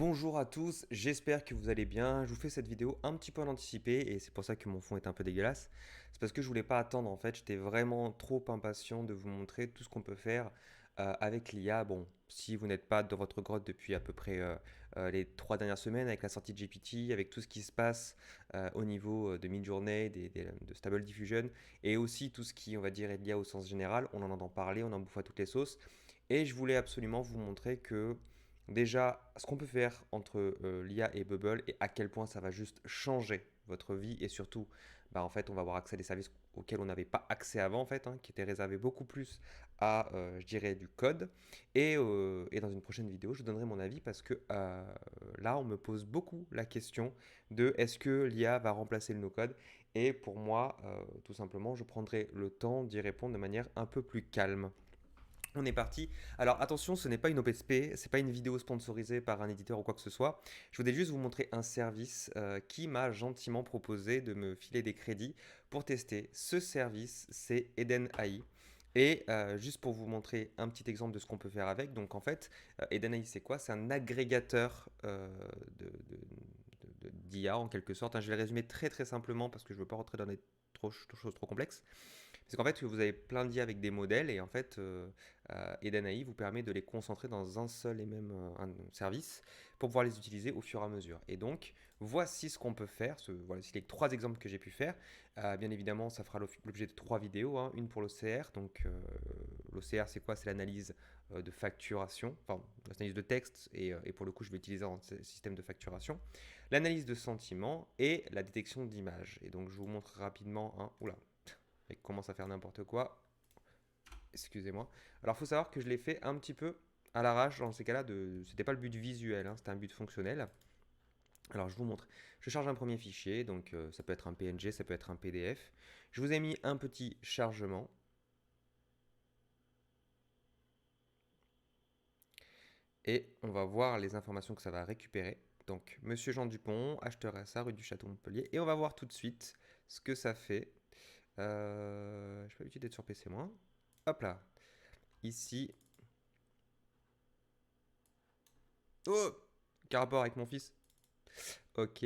Bonjour à tous, j'espère que vous allez bien. Je vous fais cette vidéo un petit peu en anticipé et c'est pour ça que mon fond est un peu dégueulasse. C'est parce que je voulais pas attendre en fait, j'étais vraiment trop impatient de vous montrer tout ce qu'on peut faire avec l'IA. Bon, si vous n'êtes pas dans votre grotte depuis à peu près les 3 dernières semaines avec la sortie de GPT, avec tout ce qui se passe au niveau de Midjourney, de Stable Diffusion et aussi tout ce qui, on va dire, est l'IA au sens général, on en entend parler, on en bouffe à toutes les sauces. Et je voulais absolument vous montrer que déjà, ce qu'on peut faire entre l'IA et Bubble et à quel point ça va juste changer votre vie et surtout, en fait, on va avoir accès à des services auxquels on n'avait pas accès avant, en fait, hein, qui étaient réservés beaucoup plus à, je dirais, du code. Et dans une prochaine vidéo, je vous donnerai mon avis parce que là, on me pose beaucoup la question de est-ce que l'IA va remplacer le no-code? Et pour moi, tout simplement, je prendrai le temps d'y répondre de manière un peu plus calme. On est parti. Alors attention, ce n'est pas une OPSP, c'est pas une vidéo sponsorisée par un éditeur ou quoi que ce soit. Je voulais juste vous montrer un service qui m'a gentiment proposé de me filer des crédits pour tester. Ce service, c'est Eden AI. Et juste pour vous montrer un petit exemple de ce qu'on peut faire avec, donc en fait, Eden AI c'est quoi? C'est un agrégateur d'IA en quelque sorte, hein. Je vais le résumer très simplement parce que je ne veux pas rentrer dans des choses trop complexes. Parce qu'en fait, vous avez plein d'IA avec des modèles et en fait, Eden AI vous permet de les concentrer dans un seul et même un service pour pouvoir les utiliser au fur et à mesure. Et donc, voici ce qu'on peut faire. Voici les 3 exemples que j'ai pu faire. Bien évidemment, ça fera l'objet de 3 vidéos, hein. Une pour l'OCR. Donc, l'OCR, c'est quoi? C'est l'analyse de facturation, enfin, l'analyse de texte. Et pour le coup, je vais utiliser un système de facturation. L'analyse de sentiments et la détection d'images. Et donc, je vous montre rapidement. Oula, et commence à faire n'importe quoi. Excusez-moi. Alors, il faut savoir que je l'ai fait un petit peu à l'arrache dans ces cas-là. C'était pas le but visuel, hein, c'était un but fonctionnel. Alors, je vous montre. Je charge un premier fichier, donc ça peut être un PNG, ça peut être un PDF. Je vous ai mis un petit chargement. Et on va voir les informations que ça va récupérer. Donc, Monsieur Jean Dupont, acheteur SA, rue du Château Montpellier. Et on va voir tout de suite ce que ça fait. Je n'ai pas l'habitude d'être sur PC, moi. Hop là. Ici. Oh! Quel rapport avec mon fils? Ok.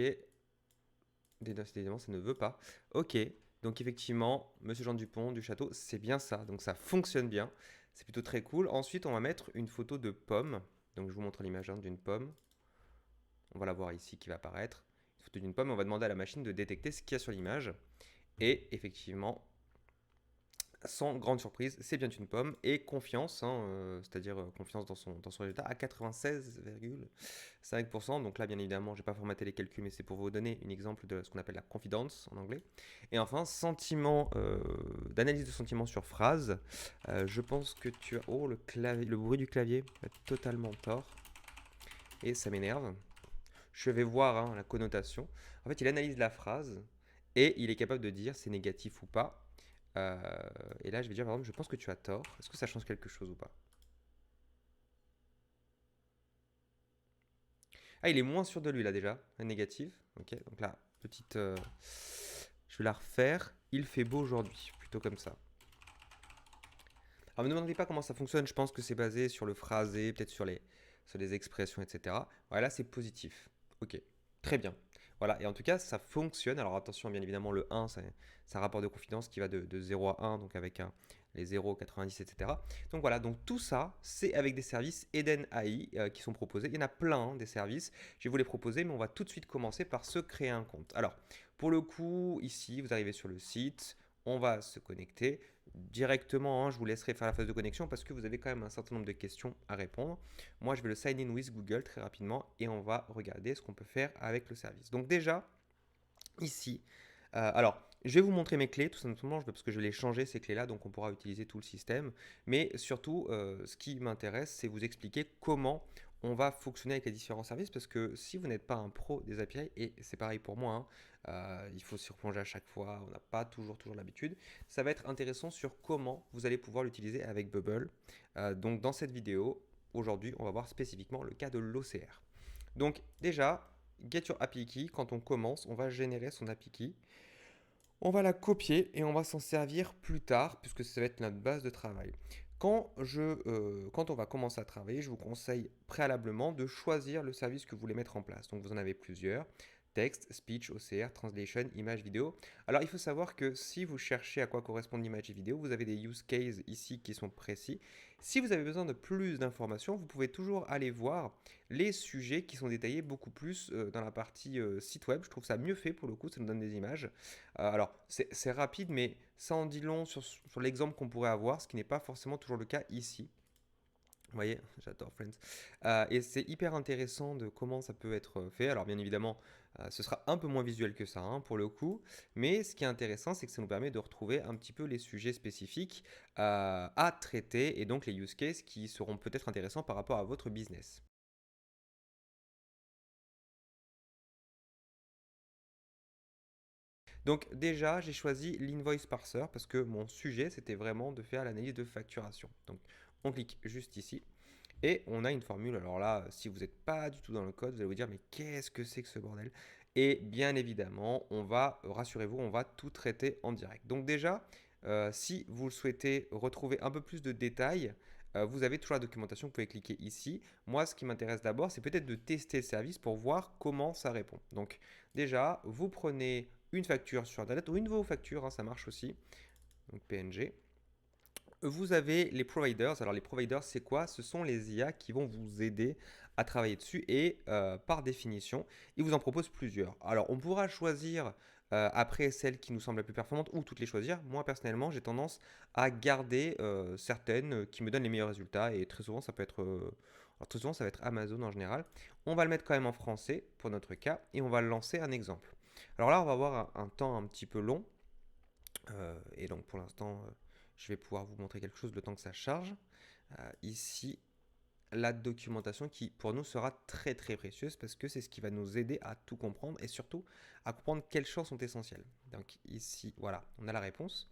Décidément, ça ne veut pas. Ok. Donc effectivement, Monsieur Jean Dupont du château, c'est bien ça. Donc ça fonctionne bien. C'est plutôt très cool. Ensuite, on va mettre une photo de pomme. Donc je vous montre l'image d'une pomme. On va la voir ici qui va apparaître. Une photo d'une pomme. On va demander à la machine de détecter ce qu'il y a sur l'image. Et effectivement, sans grande surprise, c'est bien une pomme et confiance, hein, c'est-à-dire confiance dans son résultat à 96,5%. Donc là, bien évidemment, je n'ai pas formaté les calculs, mais c'est pour vous donner un exemple de ce qu'on appelle la confidence en anglais. Et enfin, sentiment, d'analyse de sentiment sur phrase. Je pense que tu as... Oh, le bruit du clavier a totalement tort. Et ça m'énerve. Je vais voir, hein, la connotation. En fait, il analyse la phrase et il est capable de dire c'est négatif ou pas. Euh, et là, je vais dire, par exemple, je pense que tu as tort. Est-ce que ça change quelque chose ou pas? Ah, il est moins sûr de lui là déjà. Négatif. Ok, donc là, petite. Je vais la refaire. Il fait beau aujourd'hui. Plutôt comme ça. Alors, ne me demandez pas comment ça fonctionne. Je pense que c'est basé sur le phrasé, peut-être sur les expressions, etc. Voilà, c'est positif. Ok, très bien. Voilà, et en tout cas, ça fonctionne. Alors attention, bien évidemment, le 1, c'est un rapport de confidence qui va de 0 à 1, donc avec les 0, 90, etc. Donc voilà, donc tout ça, c'est avec des services Eden AI qui sont proposés. Il y en a plein, hein, des services. Je vais vous les proposer, mais on va tout de suite commencer par se créer un compte. Alors, pour le coup, ici, vous arrivez sur le site, on va se connecter directement, hein. Je vous laisserai faire la phase de connexion parce que vous avez quand même un certain nombre de questions à répondre. Moi, je vais le sign in with Google très rapidement et on va regarder ce qu'on peut faire avec le service. Donc déjà, ici, alors, je vais vous montrer mes clés, tout simplement, parce que je vais les changer, ces clés-là, donc on pourra utiliser tout le système. Mais surtout, ce qui m'intéresse, c'est vous expliquer comment on va fonctionner avec les différents services, parce que si vous n'êtes pas un pro des API, et c'est pareil pour moi, hein, il faut s'y replonger à chaque fois, on n'a pas toujours l'habitude, ça va être intéressant sur comment vous allez pouvoir l'utiliser avec Bubble. Donc dans cette vidéo, aujourd'hui, on va voir spécifiquement le cas de l'OCR. Donc déjà, Get Your API Key, quand on commence, on va générer son API Key. On va la copier et on va s'en servir plus tard puisque ça va être notre base de travail. Quand on va commencer à travailler, je vous conseille préalablement de choisir le service que vous voulez mettre en place. Donc vous en avez plusieurs: texte, speech, OCR, translation, image, vidéo. Alors il faut savoir que si vous cherchez à quoi correspondent l'image et vidéo, vous avez des use cases ici qui sont précis. Si vous avez besoin de plus d'informations, vous pouvez toujours aller voir les sujets qui sont détaillés beaucoup plus dans la partie site web. Je trouve ça mieux fait pour le coup, ça nous donne des images. Alors c'est rapide, mais ça en dit long sur l'exemple qu'on pourrait avoir, ce qui n'est pas forcément toujours le cas ici. Vous voyez, j'adore Friends. Et c'est hyper intéressant de comment ça peut être fait. Alors bien évidemment, ce sera un peu moins visuel que ça hein, pour le coup. Mais ce qui est intéressant, c'est que ça nous permet de retrouver un petit peu les sujets spécifiques à traiter et donc les use cases qui seront peut-être intéressants par rapport à votre business. Donc déjà, j'ai choisi l'invoice parser parce que mon sujet, c'était vraiment de faire l'analyse de facturation. Donc on clique juste ici. Et on a une formule. Alors là, si vous n'êtes pas du tout dans le code, vous allez vous dire, mais qu'est-ce que c'est que ce bordel? Et bien évidemment, on va, rassurez-vous, on va tout traiter en direct. Donc déjà, si vous souhaitez retrouver un peu plus de détails, vous avez toujours la documentation, vous pouvez cliquer ici. Moi, ce qui m'intéresse d'abord, c'est peut-être de tester le service pour voir comment ça répond. Donc déjà, vous prenez une facture sur Internet ou une de vos factures, hein, ça marche aussi. Donc PNG. Vous avez les providers. Alors les providers, c'est quoi? Ce sont les IA qui vont vous aider à travailler dessus et par définition, ils vous en proposent plusieurs. Alors on pourra choisir après celle qui nous semble la plus performante ou toutes les choisir. Moi personnellement, j'ai tendance à garder certaines qui me donnent les meilleurs résultats et très souvent ça peut être alors, très souvent ça va être Amazon en général. On va le mettre quand même en français pour notre cas et on va lancer un exemple. Alors là, on va avoir un temps un petit peu long. Et donc pour l'instant, je vais pouvoir vous montrer quelque chose le temps que ça charge. Ici, la documentation qui pour nous sera très très précieuse parce que c'est ce qui va nous aider à tout comprendre et surtout à comprendre quelles choses sont essentielles. Donc ici, voilà, on a la réponse.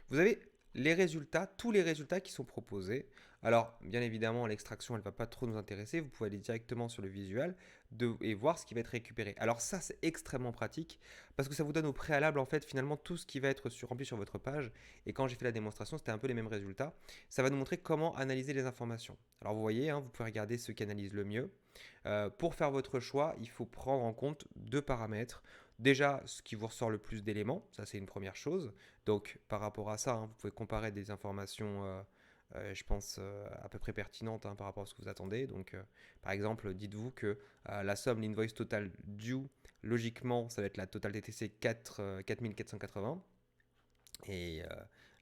Vous avez les résultats, tous les résultats qui sont proposés. Alors, bien évidemment, l'extraction, elle ne va pas trop nous intéresser. Vous pouvez aller directement sur le visuel et voir ce qui va être récupéré. Alors ça, c'est extrêmement pratique parce que ça vous donne au préalable, en fait, finalement, tout ce qui va être rempli sur votre page. Et quand j'ai fait la démonstration, c'était un peu les mêmes résultats. Ça va nous montrer comment analyser les informations. Alors, vous voyez, hein, vous pouvez regarder ceux qui analysent le mieux. Pour faire votre choix, il faut prendre en compte deux paramètres. Déjà, ce qui vous ressort le plus d'éléments, ça c'est une première chose. Donc par rapport à ça, hein, vous pouvez comparer des informations, je pense, à peu près pertinentes hein, par rapport à ce que vous attendez. Donc par exemple, dites-vous que la somme, l'invoice total due, logiquement, ça va être la total TTC 4480. Et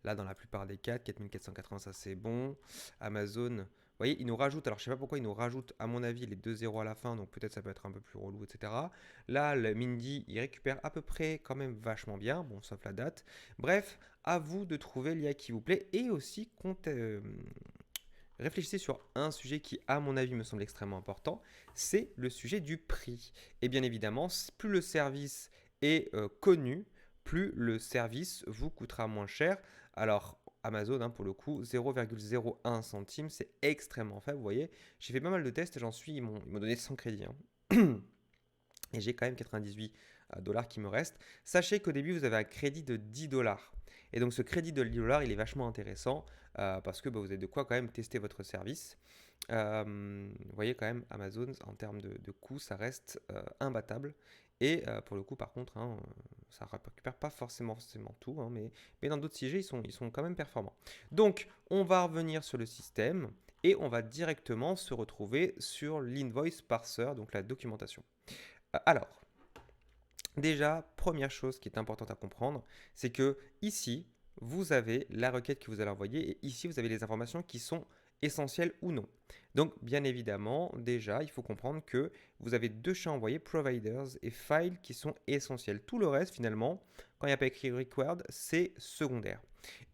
là, dans la plupart des cas, 4480, ça c'est bon. Amazon, vous voyez, il nous rajoute, alors je sais pas pourquoi il nous rajoute, à mon avis, les deux zéros à la fin, donc peut-être ça peut être un peu plus relou, etc. Là, le Mindy, il récupère à peu près quand même vachement bien, bon, sauf la date. Bref, à vous de trouver l'IA qui vous plaît et aussi réfléchissez sur un sujet qui, à mon avis, me semble extrêmement important, c'est le sujet du prix. Et bien évidemment, plus le service est connu, plus le service vous coûtera moins cher. Alors, Amazon, hein, pour le coup, 0,01 centime, c'est extrêmement faible. Vous voyez, j'ai fait pas mal de tests, ils m'ont donné 100 crédits. Hein. Et j'ai quand même 98 dollars qui me restent. Sachez qu'au début, vous avez un crédit de 10 dollars. Et donc ce crédit de 10 dollars, il est vachement intéressant parce que vous avez de quoi quand même tester votre service. Vous voyez quand même, Amazon, en termes de coût, ça reste imbattable. Et pour le coup, par contre, hein, ça ne récupère pas forcément tout, hein, mais dans d'autres sujets, ils sont quand même performants. Donc, on va revenir sur le système et on va directement se retrouver sur l'invoice parser, donc la documentation. Alors, déjà, première chose qui est importante à comprendre, c'est que ici, vous avez la requête que vous allez envoyer et ici, vous avez les informations qui sont essentielles ou non. Donc, bien évidemment, déjà, il faut comprendre que vous avez deux champs envoyés, providers et files, qui sont essentiels. Tout le reste, finalement, quand il n'y a pas écrit required, c'est secondaire.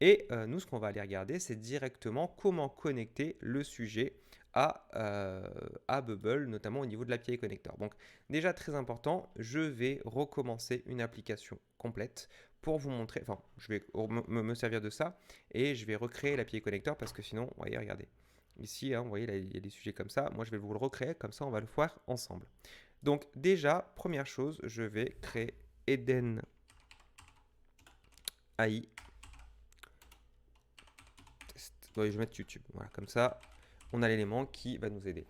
Et nous, ce qu'on va aller regarder, c'est directement comment connecter le sujet à Bubble, notamment au niveau de l'API connector. Donc déjà très important, je vais recommencer une application complète pour vous montrer, enfin je vais me servir de ça et je vais recréer l'API connector parce que sinon, vous voyez, regardez, ici, hein, vous voyez, là, il y a des sujets comme ça, moi je vais vous le recréer, comme ça on va le voir ensemble. Donc déjà, première chose, je vais créer Eden AI test je vais mettre YouTube. Voilà, comme ça, on a l'élément qui va nous aider.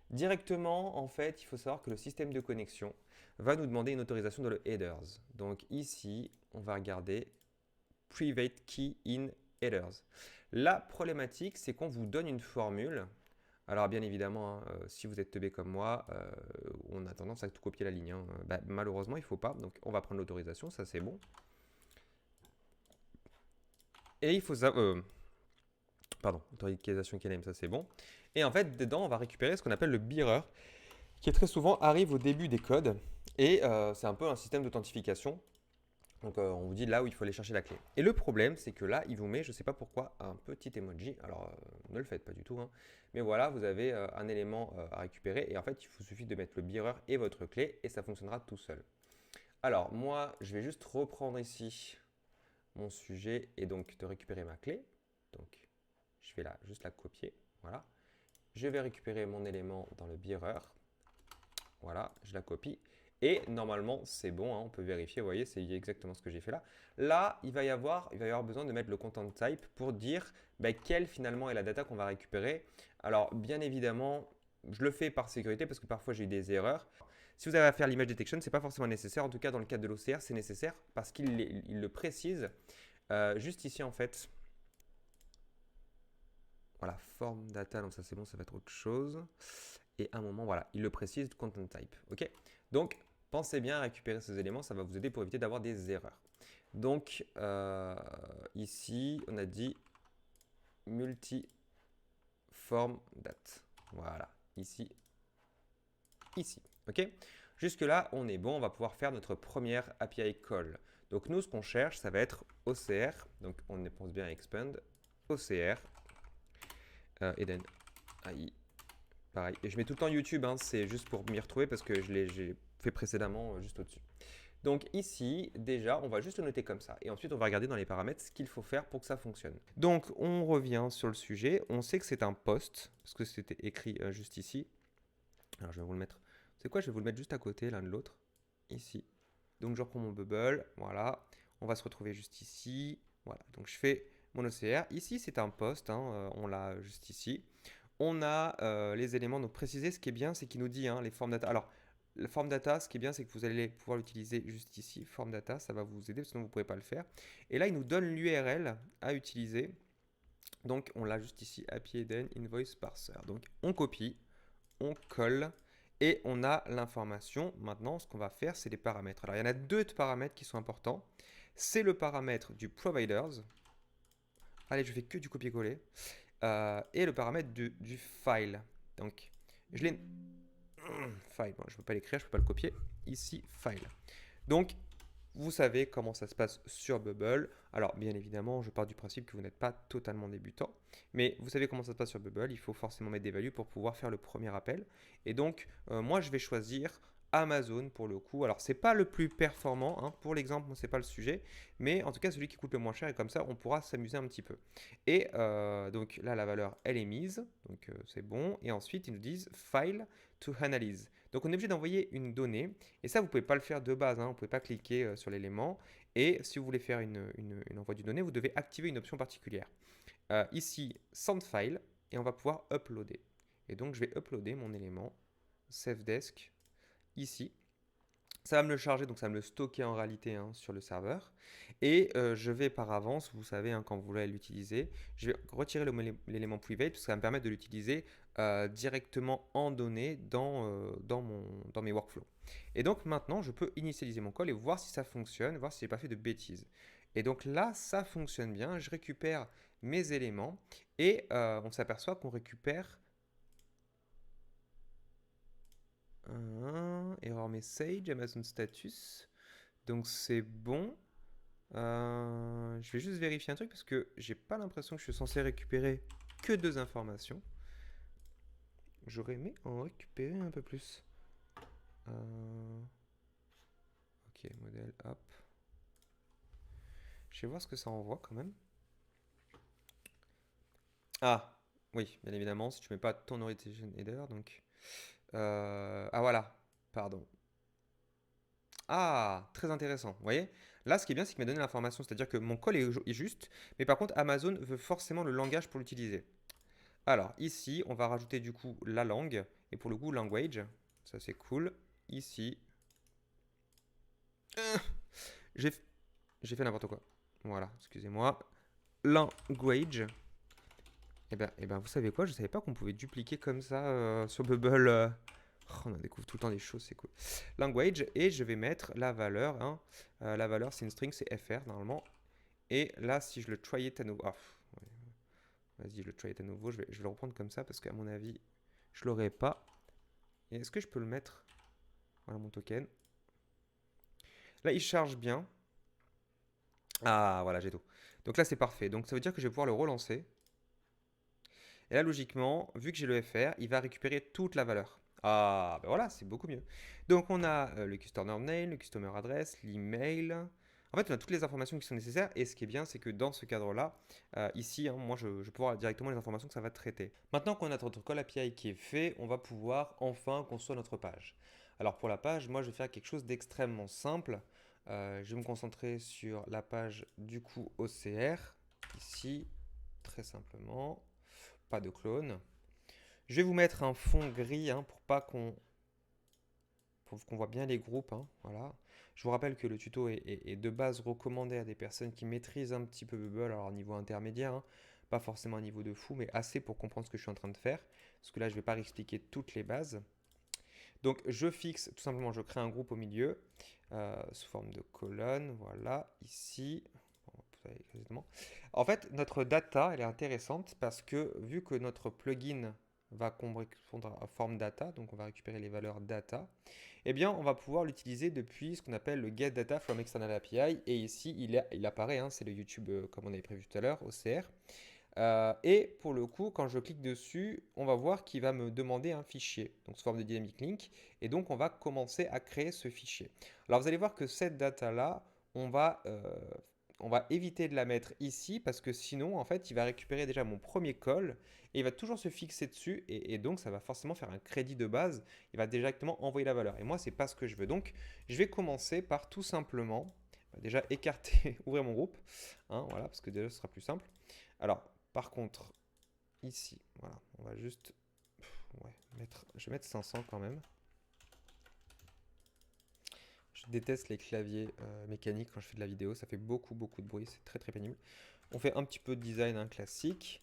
Directement, en fait, il faut savoir que le système de connexion va nous demander une autorisation dans le headers. Donc ici, on va regarder Private Key in Headers. La problématique, c'est qu'on vous donne une formule. Alors bien évidemment, hein, si vous êtes teubé comme moi, on a tendance à tout copier la ligne. Hein. Bah, malheureusement, il ne faut pas. Donc on va prendre l'autorisation, ça c'est bon. Et il faut savoir... pardon, autorisation KLM, ça c'est bon. Et en fait, dedans, on va récupérer ce qu'on appelle le bearer, qui très souvent arrive au début des codes. Et c'est un peu un système d'authentification. Donc on vous dit là où il faut aller chercher la clé. Et le problème, c'est que là, il vous met, je ne sais pas pourquoi, un petit emoji. Alors ne le faites pas du tout. Hein. Mais voilà, vous avez un élément à récupérer. Et en fait, il vous suffit de mettre le bearer et votre clé et ça fonctionnera tout seul. Alors moi, je vais juste reprendre ici mon sujet et donc de récupérer ma clé. Donc je vais là juste la copier. Voilà. Je vais récupérer mon élément dans le bearer. Voilà, je la copie. Et normalement, c'est bon, hein, on peut vérifier, vous voyez, c'est exactement ce que j'ai fait là. Là, il va y avoir besoin de mettre le content type pour dire quelle finalement est la data qu'on va récupérer. Alors, bien évidemment, je le fais par sécurité parce que parfois j'ai eu des erreurs. Si vous avez à faire l'image detection, ce n'est pas forcément nécessaire. En tout cas, dans le cadre de l'OCR, c'est nécessaire parce qu'il le précise. Juste ici, en fait, voilà, form data, donc ça c'est bon, ça va être autre chose. Et à un moment, voilà, il le précise, content type. Ok. Donc, pensez bien à récupérer ces éléments, ça va vous aider pour éviter d'avoir des erreurs. Donc, ici, on a dit multi-form date. Voilà, ici, ici. Ok. Jusque-là, on est bon, on va pouvoir faire notre première API call. Donc, nous, ce qu'on cherche, ça va être OCR. Donc, on pense bien à expand, OCR, et then AI. Pareil. Et je mets tout le temps YouTube, hein, c'est juste pour m'y retrouver parce que j'ai fait précédemment juste au-dessus. Donc ici, déjà, on va juste le noter comme ça. Et ensuite, on va regarder dans les paramètres ce qu'il faut faire pour que ça fonctionne. Donc, on revient sur le sujet. On sait que c'est un post, parce que c'était écrit juste ici. Alors, je vais vous le mettre. C'est quoi? Je vais vous le mettre juste à côté l'un de l'autre. Ici. Donc, je reprends mon bubble. Voilà. On va se retrouver juste ici. Voilà. Donc, je fais mon OCR. Ici, c'est un post. Hein, on l'a juste ici. On a les éléments, donc préciser, ce qui est bien, c'est qu'il nous dit les formes data. Alors, la forme data, ce qui est bien, c'est que vous allez pouvoir l'utiliser juste ici, forme data, ça va vous aider, sinon vous ne pouvez pas le faire. Et là, il nous donne l'URL à utiliser. Donc, on l'a juste ici, API Hidden Invoice Parser. Donc, on copie, on colle et on a l'information. Maintenant, ce qu'on va faire, c'est les paramètres. Alors, il y en a deux paramètres qui sont importants. C'est le paramètre du providers. Allez, je fais que du copier-coller. Et le paramètre du file. Donc, je l'ai... File, bon, je ne peux pas l'écrire, je ne peux pas le copier. Ici, file. Donc, vous savez comment ça se passe sur Bubble. Alors, bien évidemment, je pars du principe que vous n'êtes pas totalement débutant. Mais vous savez comment ça se passe sur Bubble. Il faut forcément mettre des values pour pouvoir faire le premier appel. Et donc, moi, je vais choisir Amazon pour le coup. Alors, c'est pas le plus performant. Hein. Pour l'exemple, ce n'est pas le sujet. Mais en tout cas, celui qui coûte le moins cher. Et comme ça, on pourra s'amuser un petit peu. Et donc là, la valeur, elle est mise. Donc, c'est bon. Et ensuite, ils nous disent File to Analyze. Donc, on est obligé d'envoyer une donnée. Et ça, vous ne pouvez pas le faire de base. Hein. Vous ne pouvez pas cliquer sur l'élément. Et si vous voulez faire une envoi d'une donnée, vous devez activer une option particulière. Ici, Send File. Et on va pouvoir uploader. Et donc, je vais uploader mon élément SafeDesk ici. Ça va me le charger, donc ça va me le stocker en réalité sur le serveur. Et je vais par avance, vous savez, quand vous voulez l'utiliser, je vais retirer l'élément private parce que ça va me permettre de l'utiliser directement en données dans mes workflows. Et donc maintenant, je peux initialiser mon call et voir si ça fonctionne, voir si je n'ai pas fait de bêtises. Et donc là, ça fonctionne bien. Je récupère mes éléments et on s'aperçoit qu'on récupère error message, Amazon status. Donc c'est bon. Je vais juste vérifier un truc parce que j'ai pas l'impression que je suis censé récupérer que deux informations. J'aurais aimé en récupérer un peu plus. Ok, modèle, hop. Je vais voir ce que ça envoie quand même. Ah, oui, bien évidemment, si tu mets pas ton orientation header, donc... ah voilà, pardon. Ah, très intéressant. Vous voyez? Là, ce qui est bien, c'est qu'il m'a donné l'information. C'est-à-dire que mon call est juste, mais par contre, Amazon veut forcément le langage pour l'utiliser. Alors, ici, on va rajouter du coup la langue. Et pour le coup, language. Ça, c'est cool. Ici, j'ai j'ai fait n'importe quoi. Voilà, excusez-moi. Language. Et ben, vous savez quoi? Je savais pas qu'on pouvait dupliquer comme ça sur Bubble. Oh, on en découvre tout le temps des choses, c'est cool. Language, et je vais mettre la valeur. Hein. La valeur, c'est une string, c'est fr normalement. Et là, si je le try it à nouveau. Ouais. Vas-y, je le try it à nouveau. Je vais le reprendre comme ça parce qu'à mon avis, je l'aurai pas. Et est-ce que je peux le mettre? Voilà mon token. Là, il charge bien. Ah, voilà, j'ai tout. Donc là, c'est parfait. Donc ça veut dire que je vais pouvoir le relancer. Et là, logiquement, vu que j'ai le FR, il va récupérer toute la valeur. Ah, ben voilà, c'est beaucoup mieux. Donc on a le customer name, le customer address, l'email. En fait, on a toutes les informations qui sont nécessaires. Et ce qui est bien, c'est que dans ce cadre-là, ici, hein, moi, je vais pouvoir directement les informations que ça va traiter. Maintenant qu'on a notre call API qui est fait, on va pouvoir enfin construire notre page. Alors pour la page, moi, je vais faire quelque chose d'extrêmement simple. Je vais me concentrer sur la page du coup OCR. Ici, très simplement. Pas de clone. Je vais vous mettre un fond gris hein, pour qu'on voit bien les groupes. Hein, voilà. Je vous rappelle que le tuto est de base recommandé à des personnes qui maîtrisent un petit peu Bubble, alors niveau intermédiaire, hein, pas forcément un niveau de fou, mais assez pour comprendre ce que je suis en train de faire. Parce que là, je ne vais pas réexpliquer toutes les bases. Donc, je fixe, tout simplement, je crée un groupe au milieu, sous forme de colonne, voilà, ici. En fait, notre data, elle est intéressante parce que vu que notre plugin va correspondre à forme data, donc on va récupérer les valeurs data, eh bien on va pouvoir l'utiliser depuis ce qu'on appelle le get data from external API. Et ici, il apparaît, hein, c'est le YouTube comme on avait prévu tout à l'heure, OCR. Et pour le coup, quand je clique dessus, on va voir qu'il va me demander un fichier, donc sous forme de dynamic link. Et donc on va commencer à créer ce fichier. Alors vous allez voir que cette data-là, on va éviter de la mettre ici parce que sinon, en fait, il va récupérer déjà mon premier call et il va toujours se fixer dessus et donc ça va forcément faire un crédit de base. Il va directement envoyer la valeur. Et moi, c'est pas ce que je veux. Donc, je vais commencer par tout simplement déjà écarter, ouvrir mon groupe, hein, voilà, parce que déjà ce sera plus simple. Alors, par contre, ici, voilà, on va juste, ouais, je vais mettre 500 quand même. Je déteste les claviers mécaniques quand je fais de la vidéo, ça fait beaucoup de bruit, c'est très pénible. On fait un petit peu de design hein, classique.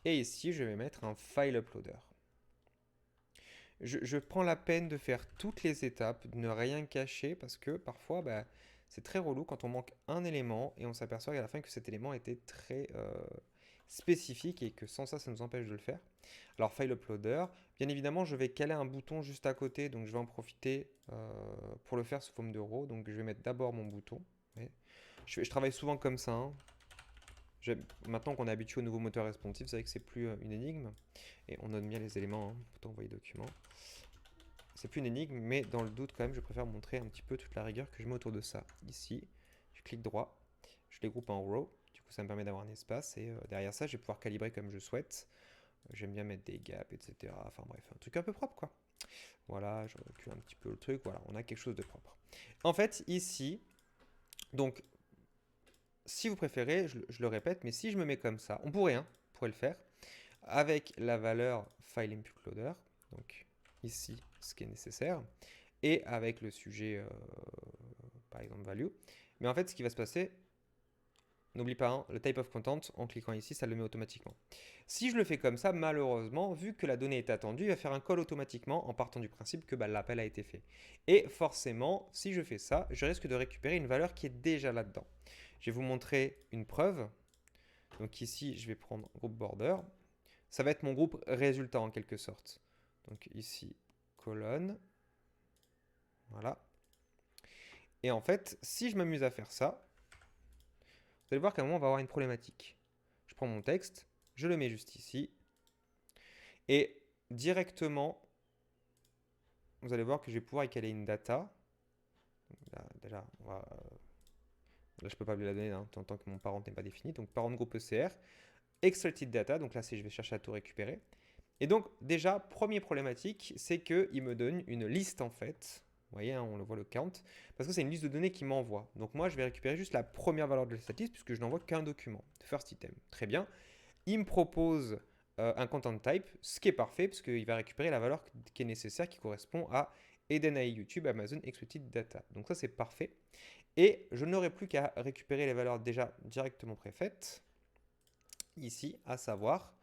Et ici, je vais mettre un file uploader. Je prends la peine de faire toutes les étapes, de ne rien cacher, parce que parfois, bah, c'est très relou quand on manque un élément et on s'aperçoit à la fin que cet élément était très spécifique et que sans ça, ça nous empêche de le faire. Alors, file uploader, bien évidemment, je vais caler un bouton juste à côté, donc je vais en profiter pour le faire sous forme de row. Donc, je vais mettre d'abord mon bouton. Je travaille souvent comme ça. Hein. Maintenant qu'on est habitué au nouveau moteur responsive, c'est vrai que c'est plus une énigme. Et on note bien les éléments, hein, pour envoyer document. C'est plus une énigme, mais dans le doute quand même, je préfère montrer un petit peu toute la rigueur que je mets autour de ça. Ici, je clique droit, je les groupe en row. Du coup, ça me permet d'avoir un espace. Et derrière ça, je vais pouvoir calibrer comme je souhaite. J'aime bien mettre des gaps, etc. Enfin bref, un truc un peu propre, quoi. Voilà, je recule un petit peu le truc. Voilà, on a quelque chose de propre. En fait, ici, donc si vous préférez, je le répète, mais si je me mets comme ça, on pourrait le faire, avec la valeur file input loader, donc ici ce qui est nécessaire, et avec le sujet, par exemple value. Mais en fait, ce qui va se passer, n'oublie pas, hein, le type of content, en cliquant ici, ça le met automatiquement. Si je le fais comme ça, malheureusement, vu que la donnée est attendue, il va faire un call automatiquement en partant du principe que bah, l'appel a été fait. Et forcément, si je fais ça, je risque de récupérer une valeur qui est déjà là-dedans. Je vais vous montrer une preuve. Donc ici, je vais prendre groupe border. Ça va être mon groupe résultat en quelque sorte. Donc ici, colonne. Voilà. Et en fait, si je m'amuse à faire ça, vous allez voir qu'à un moment, on va avoir une problématique. Je prends mon texte, je le mets juste ici. Et directement, vous allez voir que je vais pouvoir y caler une data. Là, déjà, là, je ne peux pas la donner hein, tant que mon parent n'est pas défini. Donc, parent de groupe ECR. Extracted data, donc là, je vais chercher à tout récupérer. Et donc, déjà, première problématique, c'est qu'il me donne une liste, en fait, Vous voyez, hein, on le voit le count, parce que c'est une liste de données qui m'envoie. Donc moi, je vais récupérer juste la première valeur de cette liste, puisque je n'envoie qu'un document, first item. Très bien. Il me propose un content type, ce qui est parfait, parce qu'il va récupérer la valeur qui est nécessaire, qui correspond à Edenai YouTube, Amazon Exploited Data. Donc ça, c'est parfait. Et je n'aurai plus qu'à récupérer les valeurs déjà directement préfaites, ici, à savoir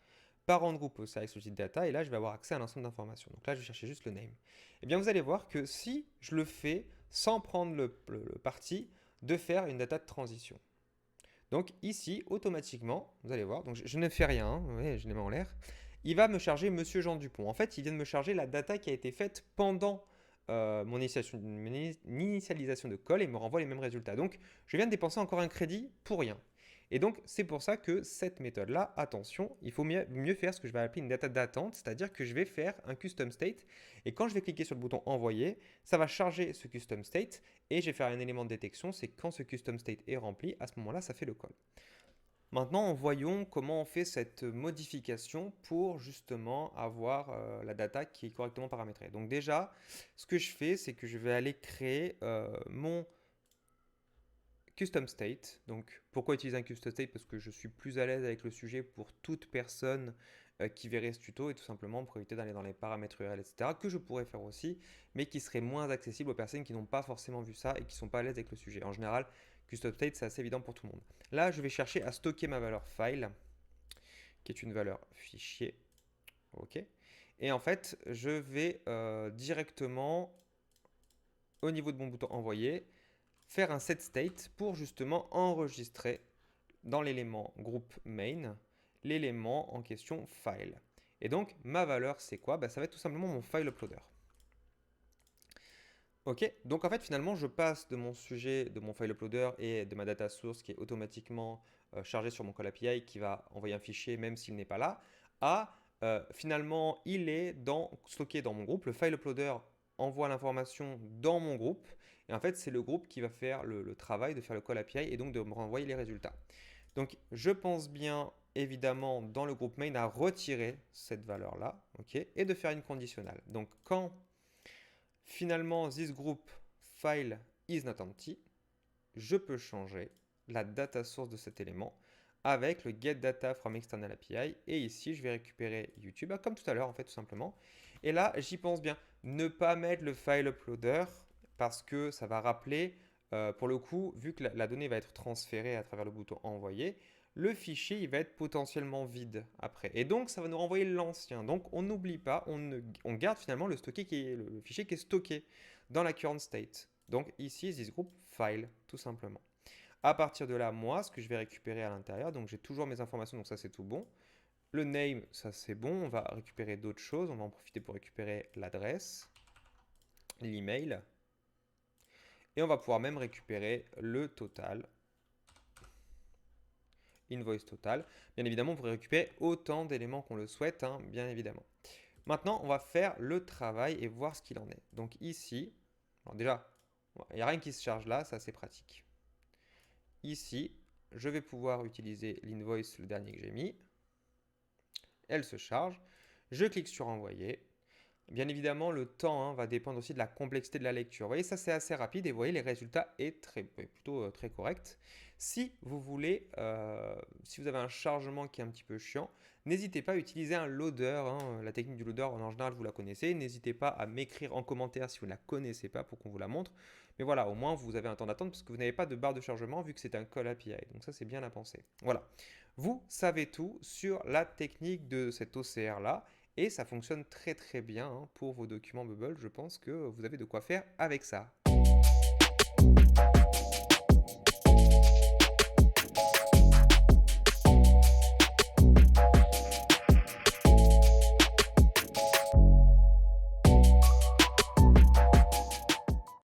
parent de groupe ça Exploited Data, et là, je vais avoir accès à un ensemble d'informations. Donc là, je vais chercher juste le name. Et bien, vous allez voir que si je le fais sans prendre le parti de faire une data de transition. Donc ici, automatiquement, vous allez voir, donc je ne fais rien, hein, vous voyez, je les mets en l'air. Il va me charger Monsieur Jean Dupont. En fait, il vient de me charger la data qui a été faite pendant mon initialisation de call et me renvoie les mêmes résultats. Donc, je viens de dépenser encore un crédit pour rien. Et donc, c'est pour ça que cette méthode-là, attention, il faut mieux faire ce que je vais appeler une data d'attente, c'est-à-dire que je vais faire un custom state. Et quand je vais cliquer sur le bouton envoyer, ça va charger ce custom state et je vais faire un élément de détection, c'est quand ce custom state est rempli, à ce moment-là, ça fait le call. Maintenant, voyons comment on fait cette modification pour justement avoir la data qui est correctement paramétrée. Donc déjà, ce que je fais, c'est que je vais aller créer mon custom state. Donc pourquoi utiliser un custom state? Parce que je suis plus à l'aise avec le sujet pour toute personne qui verrait ce tuto et tout simplement pour éviter d'aller dans les paramètres URL, etc. que je pourrais faire aussi, mais qui serait moins accessible aux personnes qui n'ont pas forcément vu ça et qui ne sont pas à l'aise avec le sujet. En général, custom state, c'est assez évident pour tout le monde. Là, je vais chercher à stocker ma valeur file, qui est une valeur fichier. OK. Et en fait, je vais directement, au niveau de mon bouton envoyer, faire un set state pour justement enregistrer dans l'élément groupe main l'élément en question file. Et donc, ma valeur, c'est quoi? Ça va être tout simplement mon file uploader. Ok, donc en fait, finalement, je passe de mon sujet, de mon file uploader et de ma data source qui est automatiquement chargée sur mon call API qui va envoyer un fichier même s'il n'est pas là, à finalement, il est stocké dans mon groupe. Le file uploader envoie l'information dans mon groupe. Et en fait, c'est le groupe qui va faire le travail de faire le call API et donc de me renvoyer les résultats. Donc, je pense bien, évidemment, dans le groupe main à retirer cette valeur-là, ok, et de faire une conditionnelle. Donc, quand finalement this group file is not empty, je peux changer la data source de cet élément avec le get data from external API. Et ici, je vais récupérer YouTube, comme tout à l'heure, en fait, tout simplement. Et là, j'y pense bien. Ne pas mettre le file uploader parce que ça va rappeler, pour le coup, vu que la donnée va être transférée à travers le bouton envoyer, le fichier il va être potentiellement vide après. Et donc, ça va nous renvoyer l'ancien. Donc, on n'oublie pas, on garde finalement le fichier qui est stocké dans la current state. Donc, ici, this group file, tout simplement. À partir de là, moi, ce que je vais récupérer à l'intérieur, donc j'ai toujours mes informations, donc ça c'est tout bon. Le name, ça c'est bon. On va récupérer d'autres choses. On va en profiter pour récupérer l'adresse, l'email. Et on va pouvoir même récupérer le total, invoice total. Bien évidemment, on pourrait récupérer autant d'éléments qu'on le souhaite, hein, bien évidemment. Maintenant, on va faire le travail et voir ce qu'il en est. Donc ici, alors déjà, il n'y a rien qui se charge là, ça c'est pratique. Ici, je vais pouvoir utiliser l'invoice, le dernier que j'ai mis. Elle se charge. Je clique sur envoyer. Bien évidemment, le temps va dépendre aussi de la complexité de la lecture. Vous voyez, ça c'est assez rapide et vous voyez, les résultats est plutôt très correct. Si vous voulez, si vous avez un chargement qui est un petit peu chiant, n'hésitez pas à utiliser un loader. La technique du loader, en général, vous la connaissez. N'hésitez pas à m'écrire en commentaire si vous ne la connaissez pas pour qu'on vous la montre. Mais voilà, au moins, vous avez un temps d'attente parce que vous n'avez pas de barre de chargement vu que c'est un call API. Donc ça, c'est bien à penser. Voilà. Vous savez tout sur la technique de cet OCR-là. Et ça fonctionne très très bien pour vos documents Bubble. Je pense que vous avez de quoi faire avec ça.